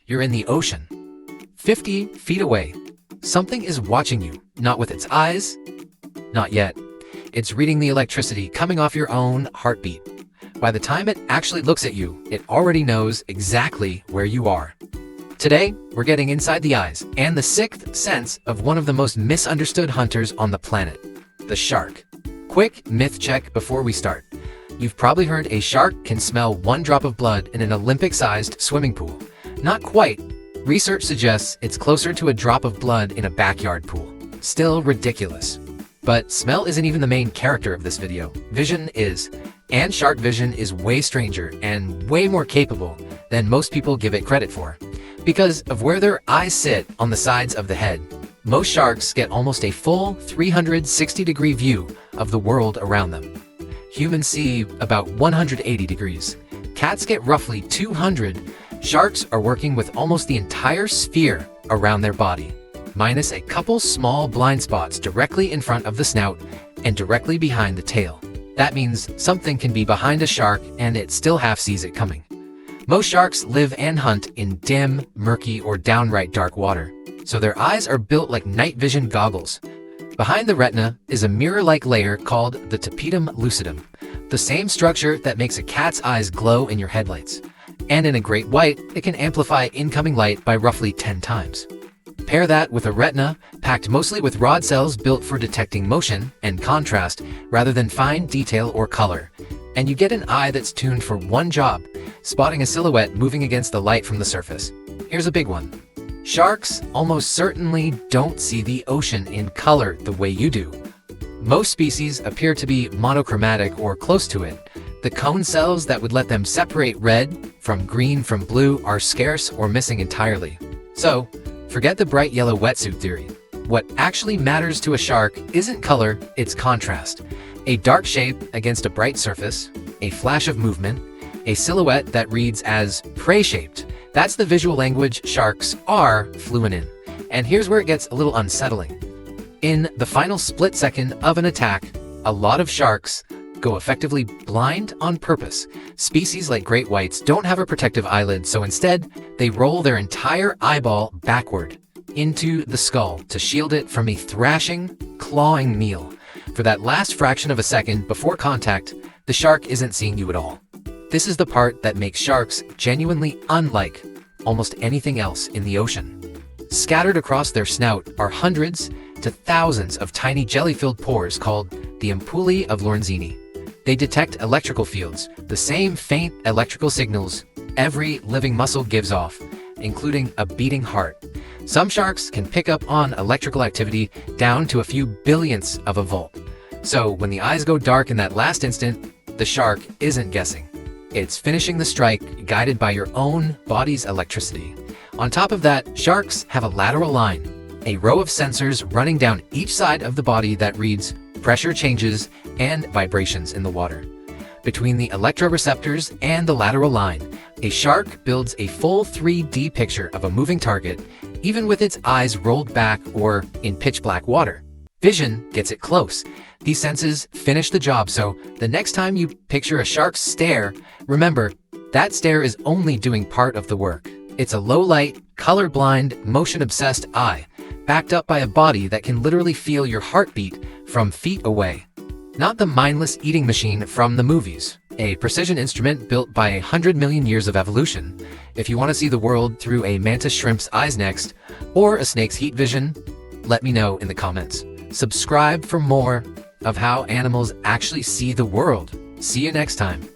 You're in the ocean, 50 feet away. Something is watching you, not with its eyes, not yet. It's reading the electricity coming off your own heartbeat. By the time it actually looks at you, it already knows exactly where you are. Today, we're getting inside the eyes and the sixth sense of one of the most misunderstood hunters on the planet, the shark. Quick myth check before we start. You've probably heard a shark can smell one drop of blood in an Olympic-sized swimming pool. Not quite. Research suggests it's closer to a drop of blood in a backyard pool. Still ridiculous. But smell isn't even the main character of this video. Vision is. And shark vision is way stranger and way more capable than most people give it credit for. Because of where their eyes sit on the sides of the head, most sharks get almost a full 360-degree view of the world around them. Humans see about 180 degrees. Cats get roughly 200. Sharks are working with almost the entire sphere around their body, minus a couple small blind spots directly in front of the snout and directly behind the tail. That means something can be behind a shark and it still half sees it coming. Most sharks live and hunt in dim, murky, or downright dark water, so their eyes are built like night vision goggles. Behind the retina is a mirror-like layer called the tapetum lucidum, the same structure that makes a cat's eyes glow in your headlights. And in a great white, it can amplify incoming light by roughly 10 times. Pair that with a retina packed mostly with rod cells built for detecting motion and contrast rather than fine detail or color, and you get an eye that's tuned for one job: spotting a silhouette moving against the light from the surface. Here's a big one. Sharks almost certainly don't see the ocean in color the way you do. Most species appear to be monochromatic or close to it. The cone cells that would let them separate red from green from blue are scarce or missing entirely. So, forget the bright yellow wetsuit theory. What actually matters to a shark isn't color, it's contrast. A dark shape against a bright surface, a flash of movement, a silhouette that reads as prey-shaped. That's the visual language sharks are fluent in. And here's where it gets a little unsettling. In the final split second of an attack, a lot of sharks go effectively blind on purpose. Species like great whites don't have a protective eyelid, so instead, they roll their entire eyeball backward into the skull to shield it from a thrashing, clawing meal. For that last fraction of a second before contact, the shark isn't seeing you at all. This is the part that makes sharks genuinely unlike almost anything else in the ocean. Scattered across their snout are hundreds to thousands of tiny jelly-filled pores called the ampullae of Lorenzini. They detect electrical fields, the same faint electrical signals every living muscle gives off, including a beating heart. Some sharks can pick up on electrical activity down to a few billionths of a volt. So when the eyes go dark in that last instant, the shark isn't guessing. It's finishing the strike guided by your own body's electricity. On top of that, sharks have a lateral line, a row of sensors running down each side of the body that reads pressure changes and vibrations in the water. Between the electroreceptors and the lateral line, a shark builds a full 3D picture of a moving target, even with its eyes rolled back or in pitch black water. Vision gets it close. These senses finish the job, so the next time you picture a shark's stare, remember, that stare is only doing part of the work. It's a low-light, colorblind, motion-obsessed eye, backed up by a body that can literally feel your heartbeat from feet away. Not the mindless eating machine from the movies, a precision instrument built by 100 million years of evolution. If you want to see the world through a mantis shrimp's eyes next, or a snake's heat vision, let me know in the comments. Subscribe for more of how animals actually see the world. See you next time.